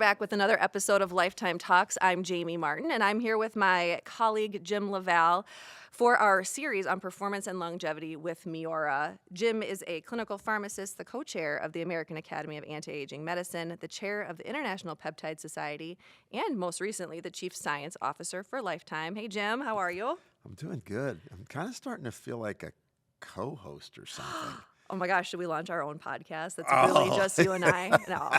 back with another episode of Lifetime Talks. I'm Jamie Martin, and I'm here with my colleague, Jim LaValle, for our series on performance and longevity with MIORA. Jim is a clinical pharmacist, the co-chair of the American Academy of Anti-Aging Medicine, the chair of the International Peptide Society, and most recently, the chief science officer for Lifetime. Hey, Jim, how are you? I'm doing good. I'm kind of starting to feel like a co-host or something. Oh my gosh, should we launch our own podcast? That's really just you and I. No,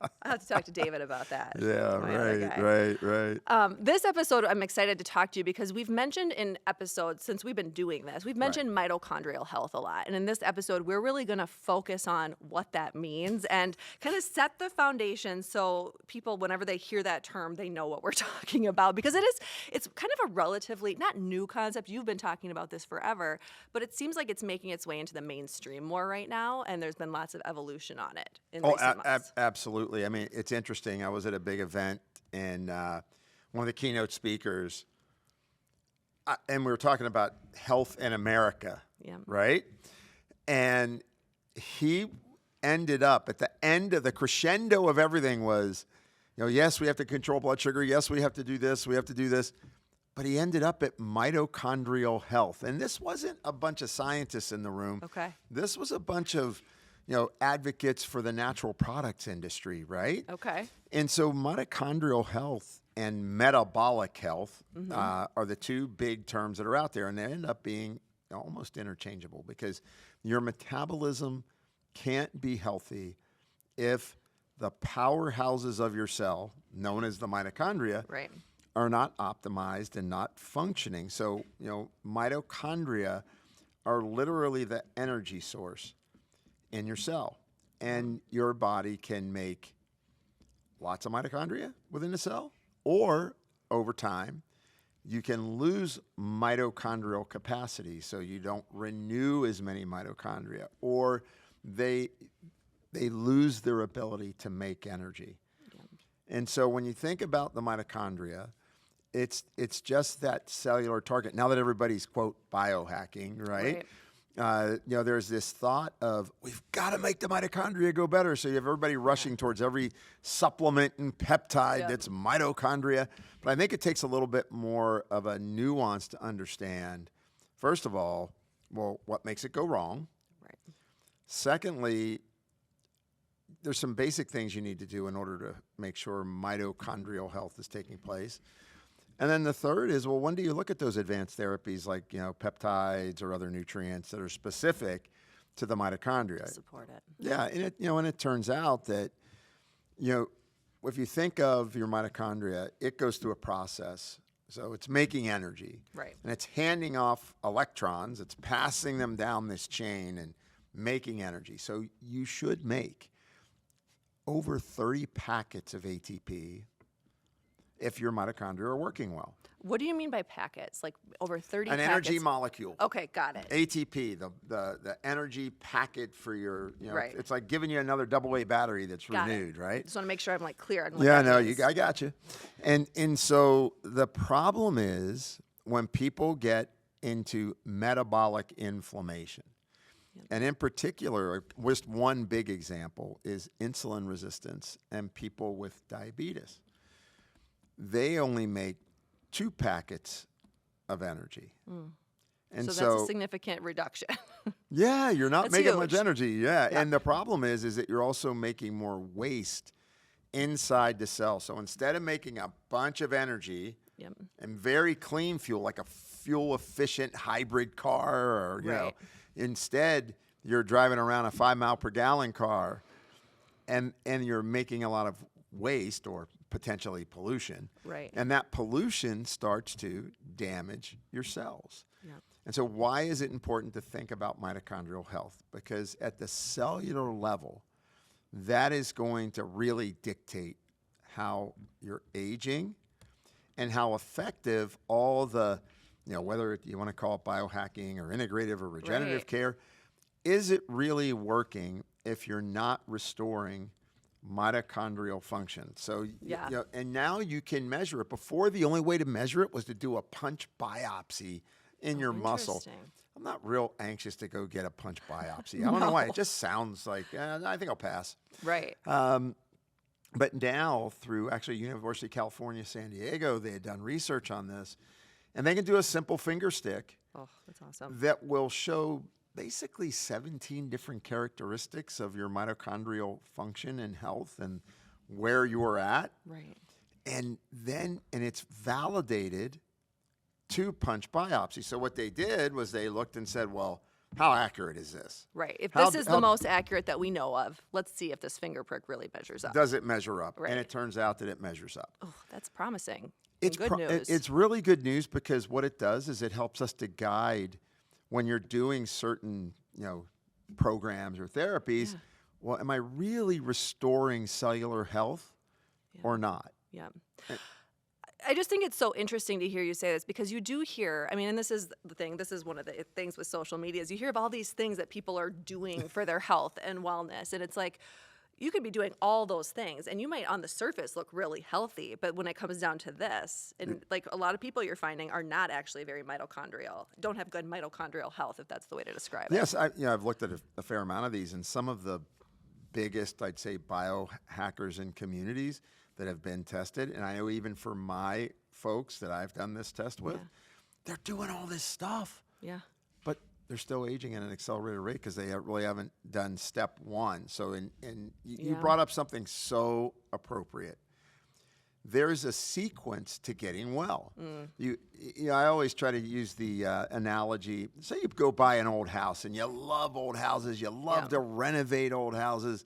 I have to talk to David about that. Yeah, right. This episode, I'm excited to talk to you because we've mentioned in episodes since we've been doing this, we've mentioned mitochondrial health a lot. And in this episode, we're really going to focus on what that means and kind of set the foundation so people, whenever they hear that term, they know what we're talking about. Because it's kind of a relatively, not new concept. You've been talking about this forever, but it seems like it's making its way into the mainstream more right now, and there's been lots of evolution on it in recent months. Absolutely. I mean, it's interesting. I was at a big event, and one of the keynote speakers, and we were talking about health in America, right? And he ended up at the end of the crescendo of everything was, yes, we have to control blood sugar. Yes, we have to do this. We have to do this. But he ended up at mitochondrial health. And this wasn't a bunch of scientists in the room. Okay. This was a bunch of, advocates for the natural products industry, right? Okay. And so mitochondrial health and metabolic health are the two big terms that are out there. And they end up being almost interchangeable because your metabolism can't be healthy if the powerhouses of your cell, known as the mitochondria, are not optimized and not functioning. So, mitochondria are literally the energy source in your cell. And your body can make lots of mitochondria within the cell, or over time, you can lose mitochondrial capacity, so you don't renew as many mitochondria, or they lose their ability to make energy. And so when you think about the mitochondria, it's just that cellular target. Now that everybody's, quote, biohacking, right? There's this thought of, we've got to make the mitochondria go better. So you have everybody rushing towards every supplement and peptide that's mitochondria. But I think it takes a little bit more of a nuance to understand, first of all, what makes it go wrong? Right. Secondly, there's some basic things you need to do in order to make sure mitochondrial health is taking place. And then the third is, when do you look at those advanced therapies like, peptides or other nutrients that are specific to the mitochondria? Support it. Yeah, and it turns out that, if you think of your mitochondria, it goes through a process. So it's making energy. Right. And it's handing off electrons. It's passing them down this chain and making energy. So you should make over 30 packets of ATP if your mitochondria are working well. What do you mean by packets? Like over 30 packets? An energy molecule. Okay, got it. ATP, the energy packet for your, it's like giving you another AA battery that's renewed, right? Just want to make sure I'm clear on what that is. I got you. And so the problem is when people get into metabolic inflammation, and in particular, just one big example is insulin resistance and people with diabetes. They only make 2 packets of energy. And so that's a significant reduction. Yeah, you're not making huge. much energy. Yeah. And the problem is that you're also making more waste inside the cell. So instead of making a bunch of energy and very clean fuel, like a fuel efficient hybrid car, or instead you're driving around a 5 mile per gallon car and you're making a lot of waste or potentially pollution. Right. And that pollution starts to damage your cells. And so why is it important to think about mitochondrial health? Because at the cellular level, that is going to really dictate how you're aging and how effective all the, whether you want to call it biohacking or integrative or regenerative care, is it really working if you're not restoring mitochondrial function? So, and now you can measure it. Before, the only way to measure it was to do a punch biopsy in your muscle. I'm not real anxious to go get a punch biopsy. I don't know why. It just sounds like, I think I'll pass. Right. But now, through actually University of California, San Diego, they had done research on this, and they can do a simple finger stick Oh, that's awesome. that will show basically 17 different characteristics of your mitochondrial function and health and where you're at. Right. And it's validated to punch biopsy. So what they did was they looked and said, well, how accurate is this? Right. If How- this is how- the most accurate that we know of, let's see if this finger prick really measures up. Does it measure up? Right. And it turns out that it measures up. Oh, that's promising. It's Good news. It's really good news because what it does is it helps us to guide when you're doing certain, programs or therapies. Yeah. Well, am I really restoring cellular health or not? Yeah. I just think it's so interesting to hear you say this because you do hear, I mean, and this is the thing, this is one of the things with social media is you hear of all these things that people are doing for their health and wellness. And it's like, you could be doing all those things and you might on the surface look really healthy, but when it comes down to this, and like a lot of people you're finding are not actually very mitochondrial, don't have good mitochondrial health, if that's the way to describe it. Yes, I've looked at a fair amount of these, and some of the biggest, I'd say, biohackers and communities that have been tested, and I know even for my folks that I've done this test with, they're doing all this stuff. Yeah. But they're still aging at an accelerated rate because they really haven't done step one. So, you brought up something so appropriate. There's a sequence to getting well. I always try to use the analogy. Say you go buy an old house and you love old houses. You love to renovate old houses,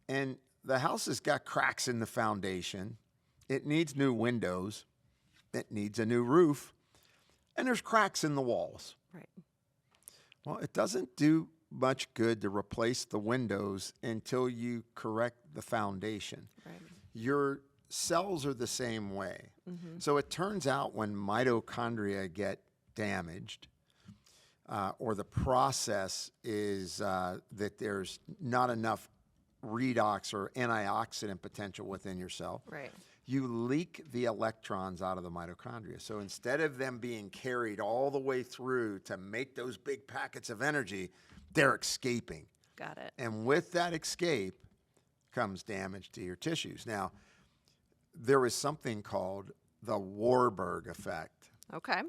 and the house has got cracks in the foundation. It needs new windows. It needs a new roof, and there's cracks in the walls. Right. Well, it doesn't do much good to replace the windows until you correct the foundation. Right. Your cells are the same way. So it turns out when mitochondria get damaged, or the process is that there's not enough redox or antioxidant potential within your cell, Right. you leak the electrons out of the mitochondria. So instead of them being carried all the way through to make those big packets of energy, they're escaping. Got it. And with that escape comes damage to your tissues. Now, there is something called the Warburg effect. Okay.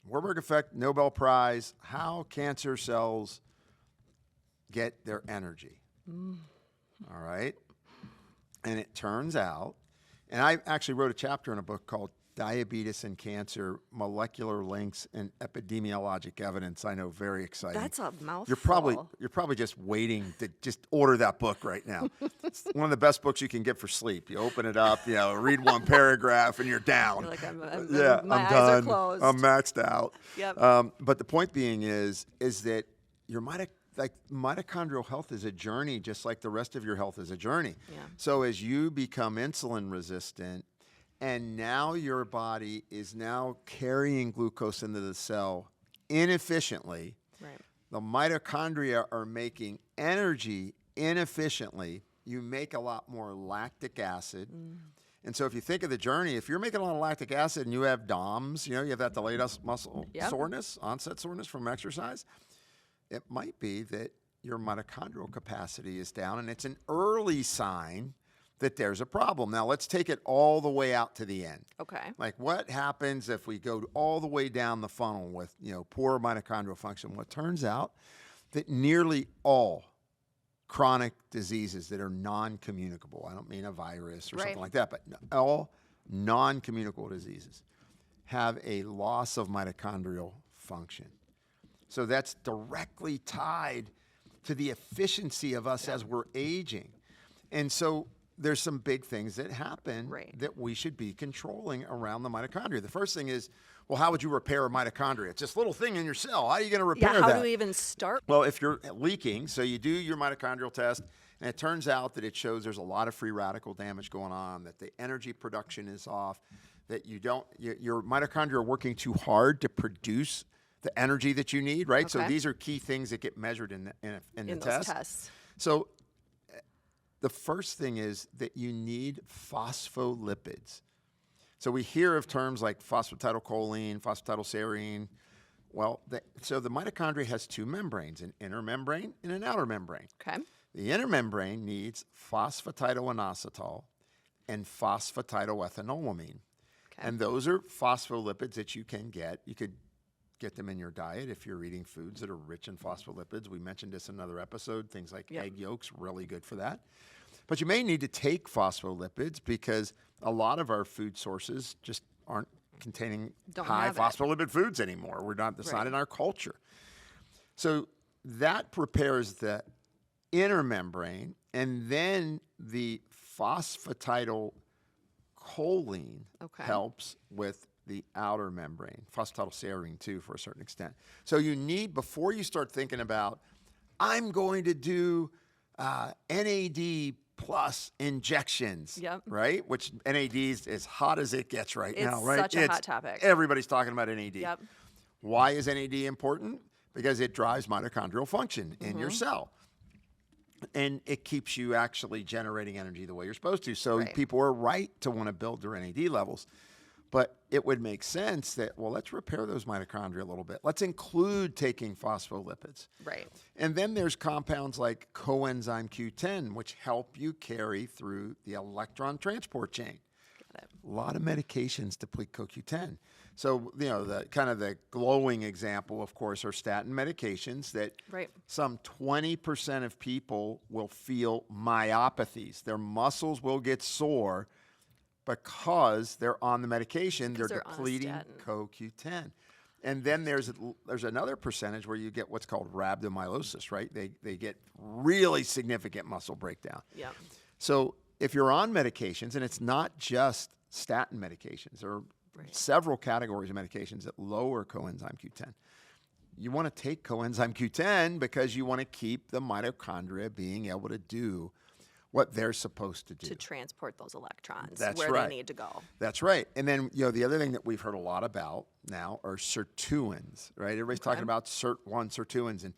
Warburg effect, Nobel Prize, how cancer cells get their energy. All right? And it turns out, and I actually wrote a chapter in a book called Diabetes and Cancer, Molecular Links and Epidemiologic Evidence. I know, very exciting. That's a mouthful. You're probably just waiting to just order that book right now. It's one of the best books you can get for sleep. You open it up, read one paragraph, and you're down. You're like, I'm my eyes done. are closed. I'm maxed out. Yep. But the point being is that your mitochondrial health is a journey, just like the rest of your health is a journey. Yeah. So as you become insulin resistant, and now your body is now carrying glucose into the cell inefficiently, Right. the mitochondria are making energy inefficiently. You make a lot more lactic acid. And so if you think of the journey, if you're making a lot of lactic acid and you have DOMS, you have that delayed muscle soreness, onset soreness from exercise, it might be that your mitochondrial capacity is down, and it's an early sign that there's a problem. Now, let's take it all the way out to the end. Okay. Like, what happens if we go all the way down the funnel with, poor mitochondrial function? Well, it turns out that nearly all chronic diseases that are non-communicable, I don't mean a virus or something like that, but all non-communicable diseases have a loss of mitochondrial function. So that's directly tied to the efficiency of us as we're aging. And so there's some big things that happen that we should be controlling around the mitochondria. The first thing is, well, how would you repair a mitochondria? It's this little thing in your cell. How are you going to repair that? How do we even start? Well, if you're leaking, so you do your mitochondrial test, and it turns out that it shows there's a lot of free radical damage going on, that the energy production is off, that your mitochondria are working too hard to produce the energy that you need, right? So these are key things that get measured in the test. Tests. So the first thing is that you need phospholipids. So we hear of terms like phosphatidylcholine, phosphatidylserine. Well, so the mitochondria has two membranes, an inner membrane and an outer membrane. Okay. The inner membrane needs phosphatidylinositol, and phosphatidylethanolamine. Okay. And those are phospholipids that you can get. You could get them in your diet if you're eating foods that are rich in phospholipids. We mentioned this in another episode. Things like egg yolks, really good for that. But you may need to take phospholipids because a lot of our food sources just aren't containing high phospholipid foods anymore. We're not, that's not in our culture. So that prepares the inner membrane, and then the phosphatidylcholine helps with the outer membrane, phosphatidylserine too, for a certain extent. So you need, before you start thinking about, I'm going to do NAD plus injections, right? Which NAD is as hot as it gets right now, right? It's such a hot topic. Everybody's talking about NAD. Yep. Why is NAD important? Because it drives mitochondrial function in your cell. And it keeps you actually generating energy the way you're supposed to. So people are right to want to build their NAD levels. But it would make sense that, well, let's repair those mitochondria a little bit. Let's include taking phospholipids. Right. And then there's compounds like coenzyme Q10, which help you carry through the electron transport chain. Got it. A lot of medications deplete CoQ10. So, you know, the kind of the glowing example, of course, are statin medications that some 20% of people will feel myopathies. Their muscles will get sore because they're on the medication, they're depleting CoQ10. And then there's another percentage where you get what's called rhabdomyolysis, right? They get really significant muscle breakdown. Yeah. So if you're on medications, and it's not just statin medications, there are several categories of medications that lower coenzyme Q10. You want to take coenzyme Q10 because you want to keep the mitochondria being able to do what they're supposed to do. To transport those electrons That's where right. they need to go. That's right. And then, you know, the other thing that we've heard a lot about now are sirtuins, right? Everybody's talking about SIRT1, sirtuins. And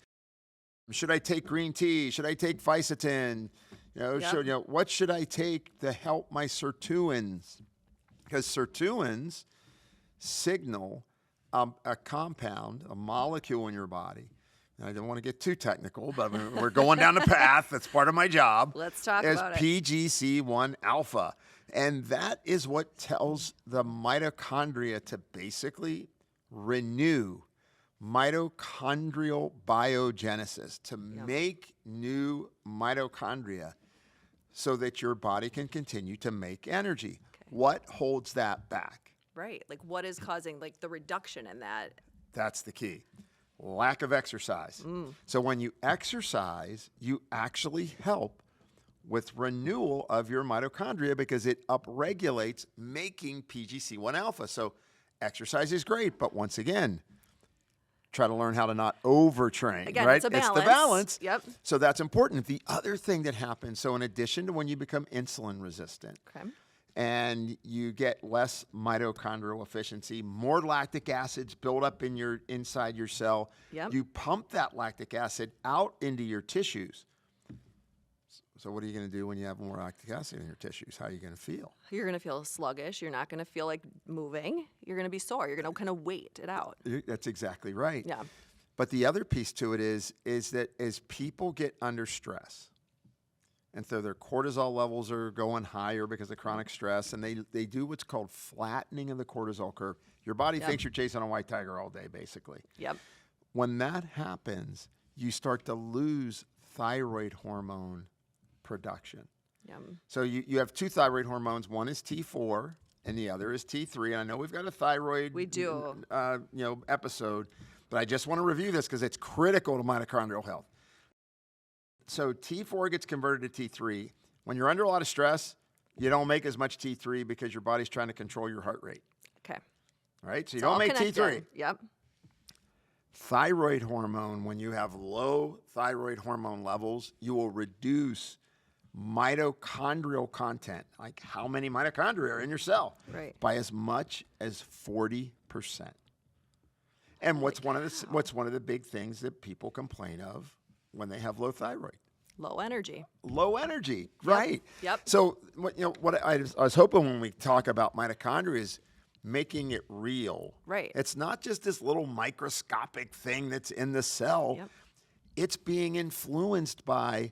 should I take green tea? Should I take Fisetin? What should I take to help my sirtuins? Because sirtuins signal a compound, a molecule in your body. I don't want to get too technical, but we're going down the path. That's part of my job. Let's talk about it. PGC1 alpha. And that is what tells the mitochondria to basically renew mitochondrial biogenesis, to make new mitochondria so that your body can continue to make energy. Okay. What holds that back? Right. Like what is causing like the reduction in that? That's the key. Lack of exercise. So when you exercise, you actually help with renewal of your mitochondria because it upregulates making PGC1 alpha. So exercise is great, but once again, try to learn how to not overtrain. Again, right? it's a balance. It's the balance. Yep. So that's important. The other thing that happens, so in addition to when you become insulin resistant, and you get less mitochondrial efficiency, more lactic acids build up inside your cell. Yep. You pump that lactic acid out into your tissues. So what are you going to do when you have more lactic acid in your tissues? How are you going to feel? You're going to feel sluggish. You're not going to feel like moving. You're going to be sore. You're going to kind of wait it out. That's exactly right. Yeah. But the other piece to it is that as people get under stress, and so their cortisol levels are going higher because of chronic stress, and they do what's called flattening of the cortisol curve. Your body thinks you're chasing a white tiger all day, basically. Yep. When that happens, you start to lose thyroid hormone production. Yep. So you have two thyroid hormones. One is T4, and the other is T3. And I know we've got a thyroid episode, but I just want to review this because it's critical to mitochondrial health. So T4 gets converted to T3. When you're under a lot of stress, you don't make as much T3 because your body's trying to control your heart rate. Okay. All right? So you don't make T3. Yep. Thyroid hormone, when you have low thyroid hormone levels, you will reduce mitochondrial content, like how many mitochondria are in your cell, by as much as 40%. And what's one of the big things that people complain of when they have low thyroid? Low energy. Low energy, right? Yep. So what I was hoping when we talk about mitochondria is making it real. Right. It's not just this little microscopic thing that's in the cell. Yep. It's being influenced by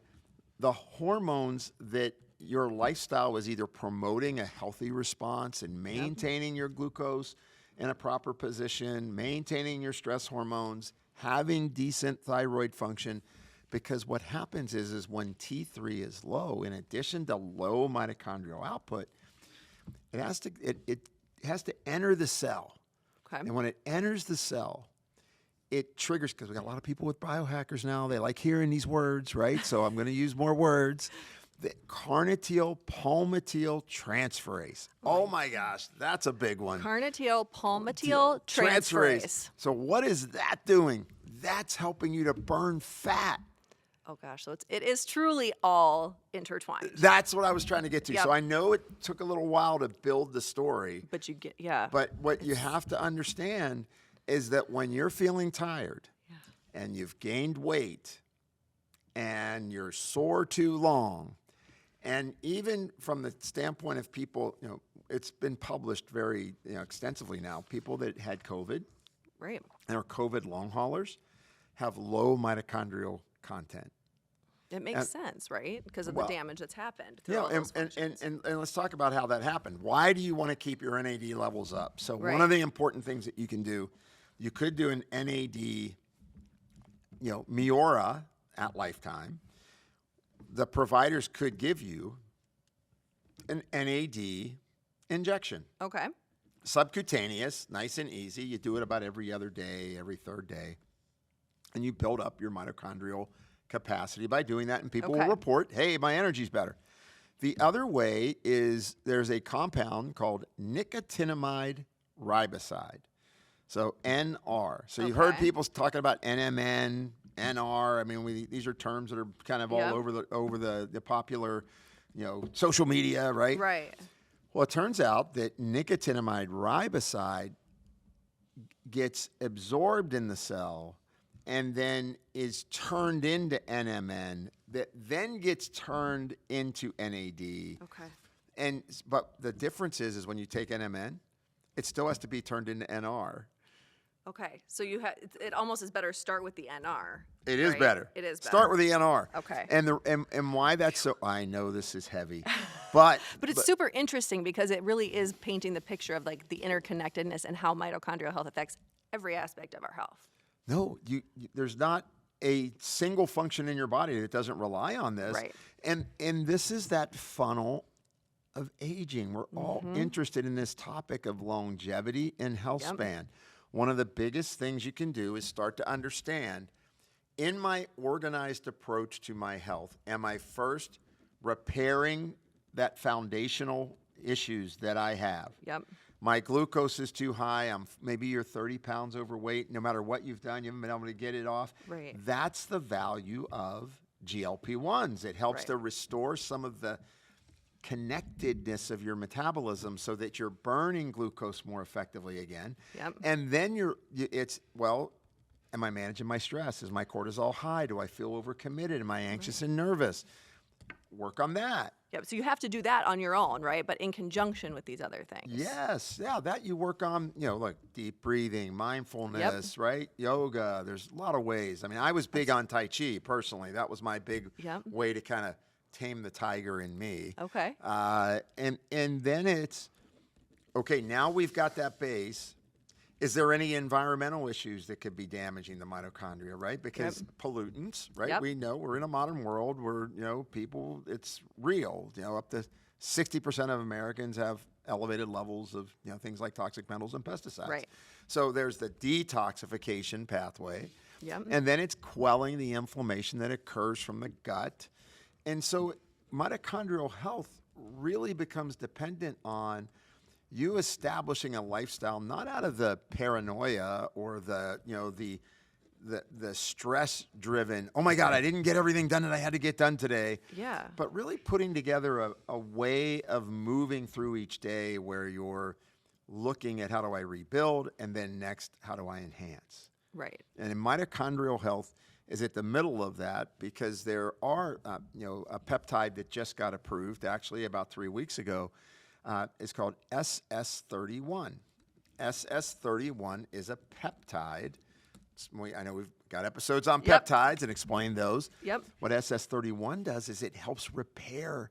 the hormones that your lifestyle is either promoting a healthy response and maintaining your glucose in a proper position, maintaining your stress hormones, having decent thyroid function, because what happens is when T3 is low, in addition to low mitochondrial output, it has to enter the cell. Okay. And when it enters the cell, it triggers, because we got a lot of people with biohackers now. They like hearing these words, right? So I'm going to use more words. The carnitine palmitoyl transferase. Oh my gosh, that's a big one. Carnitine palmitoyl transferase. So what is that doing? That's helping you to burn fat. Oh gosh, so it is truly all intertwined. That's what I was trying to get to. Yep. So I know it took a little while to build the story. But you get, yeah. But what you have to understand is that when you're feeling tired and you've gained weight and you're sore too long, and even from the standpoint of people, it's been published very extensively now, people that had COVID Right. and are COVID long haulers have low mitochondrial content. It makes sense, right? Because of the damage that's happened through all those functions. And let's talk about how that happened. Why do you want to keep your NAD levels up? So Right. one of the important things that you can do, you could do an NAD, MIORA at lifetime. The providers could give you an NAD injection. Okay. Subcutaneous, nice and easy. You do it about every other day, every third day. And you build up your mitochondrial capacity by doing that, and people will report, hey, my energy's better. The other way is there's a compound called nicotinamide riboside. So NR. So you've heard people talking about NMN, NR. I mean, these are terms that are kind of all over the popular, social media, right? Right. Well, it turns out that nicotinamide riboside gets absorbed in the cell and then is turned into NMN, that then gets turned into NAD. Okay. But the difference is when you take NMN, it still has to be turned into NR. Okay. So it almost is better start with the NR. It is better. It is better. Start with the NR. Okay. And why that's so, I know this is heavy, but it's super interesting because it really is painting the picture of like the interconnectedness and how mitochondrial health affects every aspect of our health. No, there's not a single function in your body that doesn't rely on this. Right. And this is that funnel of aging. We're all interested in this topic of longevity and health span. One of the biggest things you can do is start to understand, in my organized approach to my health, am I first repairing that foundational issues that I have? Yep. My glucose is too high. Maybe you're 30 pounds overweight. No matter what you've done, you haven't been able to get it off. Right. That's the value of GLP-1s. It helps to restore some of the connectedness of your metabolism so that you're burning glucose more effectively again. Yep. And then am I managing my stress? Is my cortisol high? Do I feel overcommitted? Am I anxious and nervous? Work on that. Yep. So you have to do that on your own, right? But in conjunction with these other things. Yes. Yeah. That you work on, like deep breathing, mindfulness, right? Yoga. There's a lot of ways. I mean, I was big on Tai Chi personally. That was my big way to kind of tame the tiger in me. Okay. And then it's, okay, now we've got that base. Is there any environmental issues that could be damaging the mitochondria, right? Because pollutants, right? Yep. We know we're in a modern world where, people, it's real. Up to 60% of Americans have elevated levels of, things like toxic metals and pesticides. Right. So there's the detoxification pathway. Yep. And then it's quelling the inflammation that occurs from the gut. And so mitochondrial health really becomes dependent on you establishing a lifestyle, not out of the paranoia or the stress-driven, oh my God, I didn't get everything done that I had to get done today. Yeah. But really putting together a way of moving through each day where you're looking at how do I rebuild, and then next, how do I enhance? Right. And mitochondrial health is at the middle of that because there are, a peptide that just got approved actually about 3 weeks ago. It's called SS31. SS31 is a peptide. I know we've got episodes on peptides and explain those. Yep. What SS31 does is it helps repair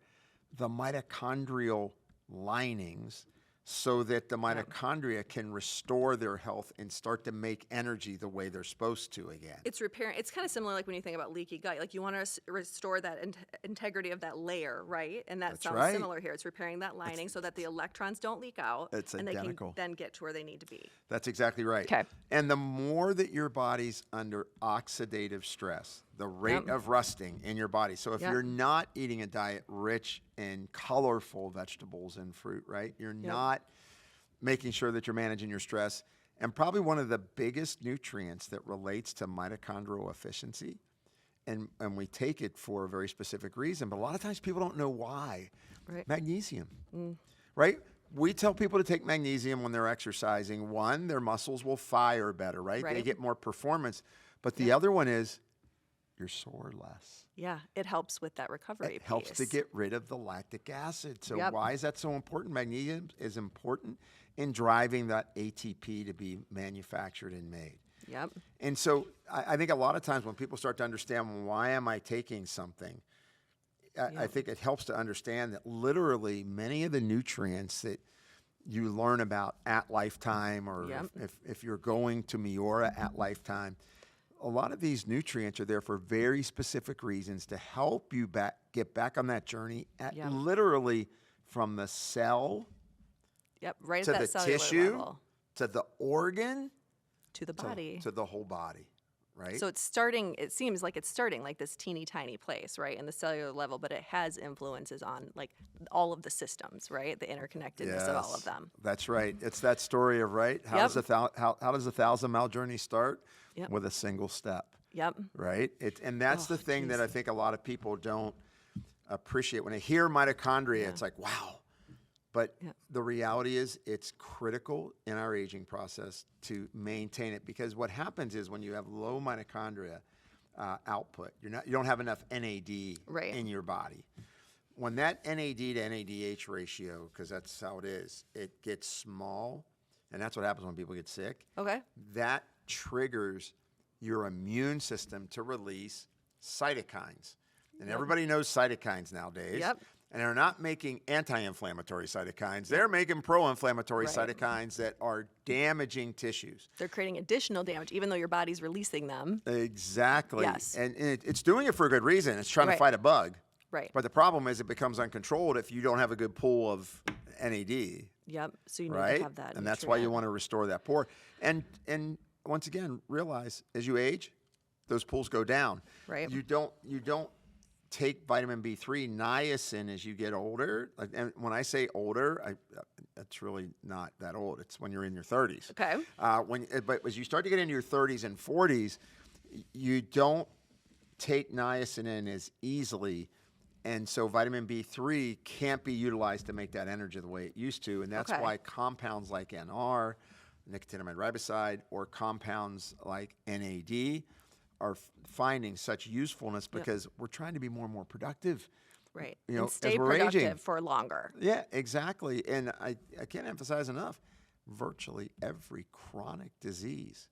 the mitochondrial linings so that the mitochondria can restore their health and start to make energy the way they're supposed to again. It's repairing. It's kind of similar like when you think about leaky gut. Like you want to restore that integrity of that layer, right? And that sounds similar here. It's repairing that lining so that the electrons don't leak out. It's and identical. They can then get to where they need to be. That's exactly right. Okay. And the more that your body's under oxidative stress, the rate of rusting in your body. So if you're not eating a diet rich in colorful vegetables and fruit, right? You're not making sure that you're managing your stress. And probably one of the biggest nutrients that relates to mitochondrial efficiency, and we take it for a very specific reason, but a lot of times people don't know why. Right. Magnesium, right? We tell people to take magnesium when they're exercising. One, their muscles will fire better, right? They get more performance. But the other one is you're sore less. Yeah, it helps with that recovery It helps to get rid of the lactic acid. So why is that so important? Magnesium is important in driving that ATP to be manufactured and made. Yep. And so I think a lot of times when people start to understand, well, why am I taking something? I think it helps to understand that literally many of the nutrients that you learn about at Lifetime, or if you're going to MIORA at Lifetime, a lot of these nutrients are there for very specific reasons to help you get back on that journey at literally from the cell right to at that the cellular tissue level. To the organ To the body. to the whole body, right? So it seems like it's starting like this teeny tiny place, right, in the cellular level, but it has influences on like all of the systems, right? The interconnectedness of all of them. That's right. It's that story of, right? How does a 1,000-mile journey start? With a single step. Yep. Right? And that's the thing that I think a lot of people don't appreciate. When they hear mitochondria, it's like, wow. But the reality is it's critical in our aging process to maintain it, because what happens is when you have low mitochondria output, you don't have enough NAD in your body. When that NAD to NADH ratio, because that's how it is, it gets small, and that's what happens when people get sick. Okay. That triggers your immune system to release cytokines. And everybody knows cytokines nowadays. Yep. And they're not making anti-inflammatory cytokines. They're making pro-inflammatory cytokines that are damaging tissues. They're creating additional damage, even though your body's releasing them. Exactly. Yes. And it's doing it for a good reason. It's trying to fight a bug. Right. But the problem is it becomes uncontrolled if you don't have a good pool of NAD. Yep. So you need to have that. And that's why you want to restore that pour. And once again, realize as you age, those pools go down. Right. You don't take vitamin B3, niacin, as you get older. And when I say older, that's really not that old. It's when you're in your 30s. Okay. But as you start to get into your 30s and 40s, you don't take niacin in as easily. And so vitamin B3 can't be utilized to make that energy the way it used to. And that's why compounds like NR, nicotinamide riboside, or compounds like NAD are finding such usefulness, because we're trying to be more and more productive. Right. And stay as we're productive aging. for longer. Yeah, exactly. And I can't emphasize enough, virtually every chronic disease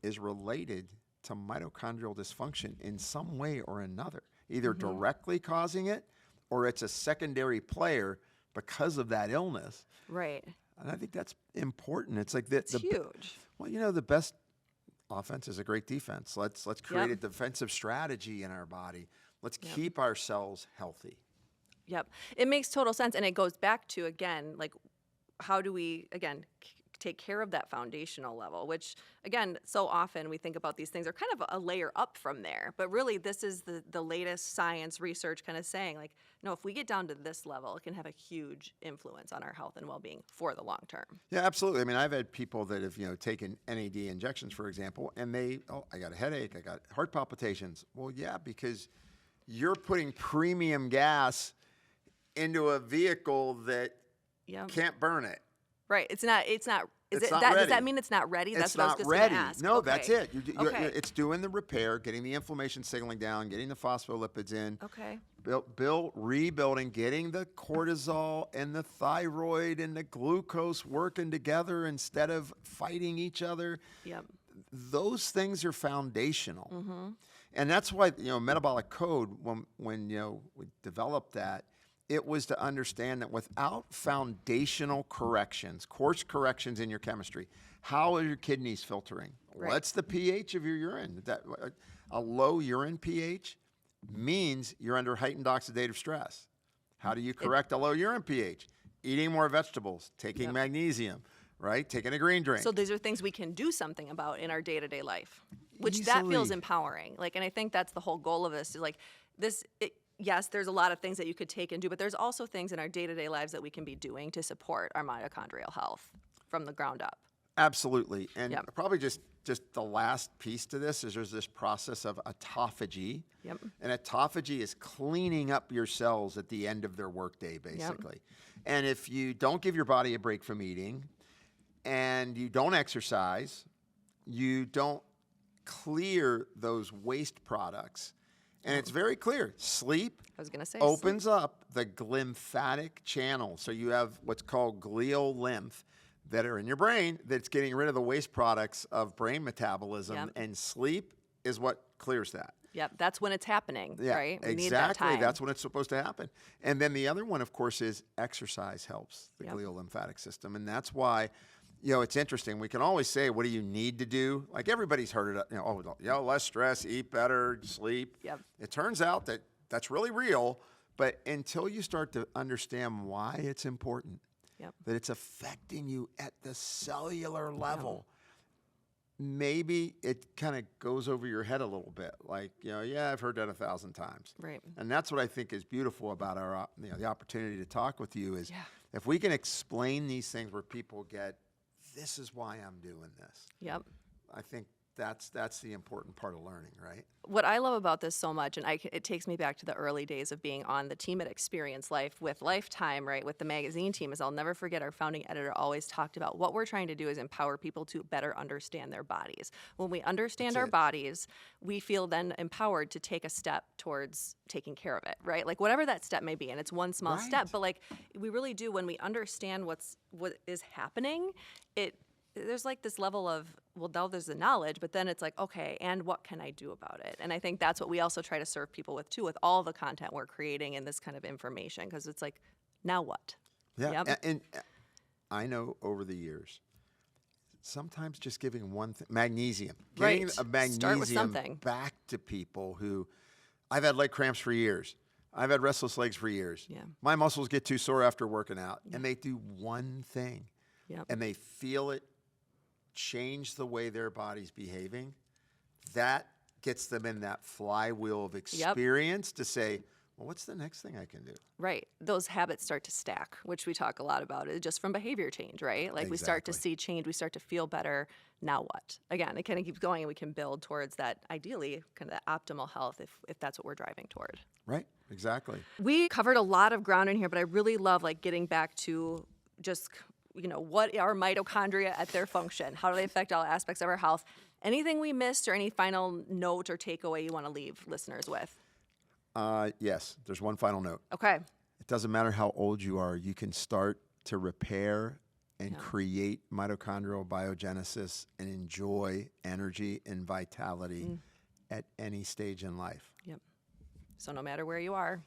is related to mitochondrial dysfunction in some way or another, either directly causing it or it's a secondary player because of that illness. Right. And I think that's important. It's like it's huge. Well, the best offense is a great defense. Let's create a defensive strategy in our body. Let's keep ourselves healthy. Yep. It makes total sense. And it goes back to, again, like, how do we, again, take care of that foundational level, which, again, so often we think about these things are kind of a layer up from there. But really, this is the latest science research kind of saying, like, no, if we get down to this level, it can have a huge influence on our health and well-being for the long term. Yeah, absolutely. I mean, I've had people that have, taken NAD injections, for example, and I got a headache, I got heart palpitations. Well, yeah, because you're putting premium gas into a vehicle that can't burn it. Right. It's not. Does that mean it's not ready? That's what I was not just ready. gonna ask. No, that's it. It's doing the repair, getting the inflammation signaling down, getting the phospholipids in. Okay. Rebuilding, getting the cortisol and the thyroid and the glucose working together instead of fighting each other. Yep. Those things are foundational. And that's why, metabolic code, when we developed that, it was to understand that without foundational corrections, course corrections in your chemistry, how are your kidneys filtering? Right. What's the pH of your urine? A low urine pH means you're under heightened oxidative stress. How do you correct a low urine pH? Eating more vegetables, taking magnesium, right? Taking a green drink. So these are things we can do something about in our day-to-day life, which that feels Easily. empowering. Like, and I think that's the whole goal of this is like this. Yes, there's a lot of things that you could take and do, but there's also things in our day-to-day lives that we can be doing to support our mitochondrial health from the ground up. Absolutely. And Yep. probably just the last piece to this is there's this process of autophagy. Yep. And autophagy is cleaning up your cells at the end of their workday, basically. And if you don't give your body a break from eating and you don't exercise, you don't clear those waste products. And it's very clear. Sleep I was gonna say opens up the glymphatic channel. So you have what's called glial lymph that are in your brain that's getting rid of the waste products of brain metabolism. Yep. And sleep is what clears that. Yep, that's when it's happening, Yeah, right? We exactly. need that time. That's when it's supposed to happen. And then the other one, of course, is exercise helps the Yep. glial lymphatic system. And that's why, it's interesting. We can always say, what do you need to do? Like everybody's heard it, less stress, eat better, sleep. Yep. It turns out that that's really real. But until you start to understand why it's important, Yep. that it's affecting you at the cellular level, maybe it kind of goes over your head a little bit. Like, I've heard that 1,000 times. Right. And that's what I think is beautiful about our, the opportunity to talk with you is Yeah. if we can explain these things where people get, this is why I'm doing this. Yep. I think that's the important part of learning, right? What I love about this so much, and it takes me back to the early days of being on the team at Experience Life with Lifetime, right, with the magazine team, is I'll never forget our founding editor always talked about what we're trying to do is empower people to better understand their bodies. When we understand our bodies, we feel then empowered to take a step towards taking care of it, right? Like whatever that step may be, and it's one small step, but like we really do when we understand what is happening, there's like this level of, now there's the knowledge, but then it's like, okay, and what can I do about it? And I think that's what we also try to serve people with too, with all the content we're creating and this kind of information, because it's like, now what? Yeah. Yep. And I know over the years, sometimes just giving one thing, magnesium, getting Right. a magnesium Start with something. back to people who, I've had leg cramps for years. I've had restless legs for years. Yeah. My muscles get too sore after working out. And they do one thing. Yep. And they feel it change the way their body's behaving. That gets them in that flywheel of experience to say, well, what's the next thing I can do? Right. Those habits start to stack, which we talk a lot about, is just from behavior change, right? Like we start to Exactly. see change, we start to feel better. Now what? Again, it kind of keeps going and we can build towards that, ideally, kind of that optimal health if that's what we're driving toward. Right? Exactly. We covered a lot of ground in here, but I really love like getting back to just, what are mitochondria at their function? How do they affect all aspects of our health? Anything we missed or any final note or takeaway you want to leave listeners with? Yes, there's one final note. Okay. It doesn't matter how old you are, you can start to repair and create mitochondrial biogenesis and enjoy energy and vitality at any stage in life. Yep. So no matter where you are.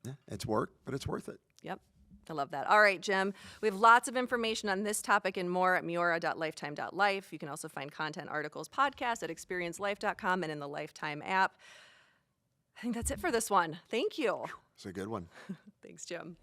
Yeah, it's work, but it's worth it. Yep. I love that. All right, Jim. We have lots of information on this topic and more at miora.lifetime.life. You can also find content, articles, podcasts at experiencelife.com and in the Lifetime app. I think that's it for this one. Thank you. It's a good one. Thanks, Jim.